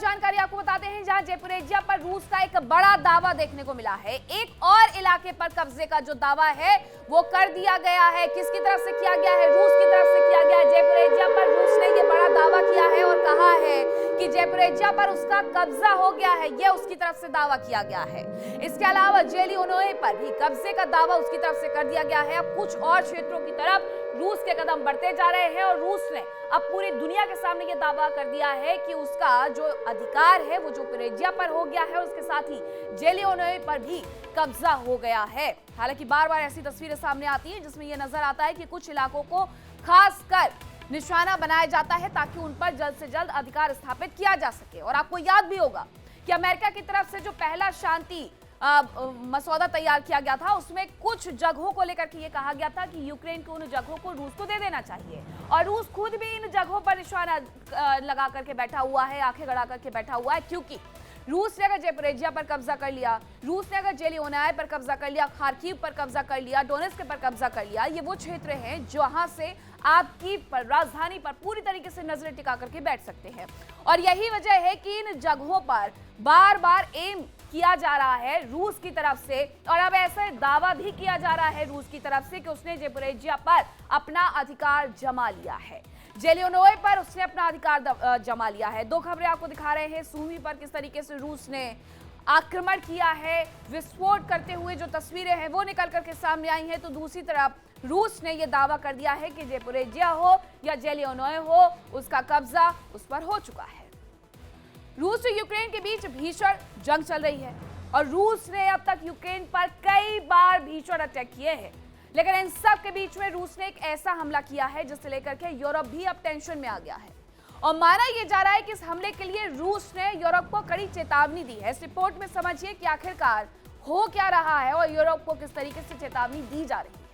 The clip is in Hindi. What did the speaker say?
जानकारी आपको बताते हैं, जहां ज़ैपोरिज़्ज़िया पर रूस का एक बड़ा दावा देखने को मिला है। एक और इलाके पर कब्जे का जो दावा है वो कर दिया गया है। किसकी तरफ से किया गया है? रूस की तरफ से किया गया है। ज़ैपोरिज़्ज़िया पर रूस ने ये बड़ा दावा किया है और कहा है कि ज़ैपोरिज़्ज़िया पर उसका कब्जा हो गया है। यह उसकी तरफ से दावा किया गया है। इसके अलावा ज़ेलियोनोय पर भी कब्जे का दावा उसकी तरफ से कर दिया गया है। अब कुछ और क्षेत्रों की तरफ रूस के कदम बढ़ते जा रहे हैं और रूस ने अब पूरी दुनिया के सामने ये दावा कर दिया है कि उसका जो अधिकार है वो ज़ैपोरिज़्ज़िया पर हो गया है, उसके साथ ही ज़ेलियोनोय पर भी कब्जा हो गया है। हालांकि बार बार ऐसी तस्वीरें सामने आती हैं जिसमें यह नजर आता है कि कुछ इलाकों को खासकर निशाना बनाया जाता है ताकि उन पर जल्द से जल्द अधिकार स्थापित किया जा सके। और आपको याद भी होगा कि अमेरिका की तरफ से जो पहला शांति मसौदा तैयार किया गया था उसमें कुछ जगहों को लेकर के ये कहा गया था कि यूक्रेन की उन जगहों को रूस को दे देना चाहिए, और रूस खुद भी इन जगहों पर निशाना लगा करके बैठा हुआ है, आंखें गड़ा करके बैठा हुआ है। क्योंकि रूस ने अगर ज़ैपोरिज़्ज़िया पर कब्जा कर लिया, रूस ने अगर ज़ेलियोनोय पर कब्जा कर लिया, खार्किव पर कब्जा कर लिया, डोनेत्स्क पर कब्जा कर लिया, ये वो क्षेत्र हैं जहां से आप कीव पर, राजधानी पर पूरी तरीके से नजरें टिका करके बैठ सकते हैं। और यही वजह है कि इन जगहों पर बार बार एम किया जा रहा है रूस की तरफ से, और अब ऐसा दावा भी किया जा रहा है रूस की तरफ से कि उसने ज़ैपोरिज़्ज़िया पर अपना अधिकार जमा लिया है। ज़ेलियोनोय पर उसने अपना अधिकार जमा लिया है। दो खबरें आपको दिखा रहे हैं। सूमी पर किस तरीके से रूस ने आक्रमण किया है, विस्फोट करते हुए जो तस्वीरें हैं वो निकल करके सामने आई हैं, तो दूसरी तरफ रूस ने यह दावा कर दिया है कि ज़ैपोरिज़्ज़िया हो या ज़ेलियोनोय हो, उसका कब्जा उस पर हो चुका है। रूस और यूक्रेन के बीच भीषण जंग चल रही है और रूस ने अब तक यूक्रेन पर कई बार भीषण अटैक किए हैं, लेकिन इन सब के बीच में रूस ने एक ऐसा हमला किया है जिससे लेकर के यूरोप भी अब टेंशन में आ गया है। और माना यह जा रहा है कि इस हमले के लिए रूस ने यूरोप को कड़ी चेतावनी दी है। इस रिपोर्ट में समझिए कि आखिरकार हो क्या रहा है और यूरोप को किस तरीके से चेतावनी दी जा रही है।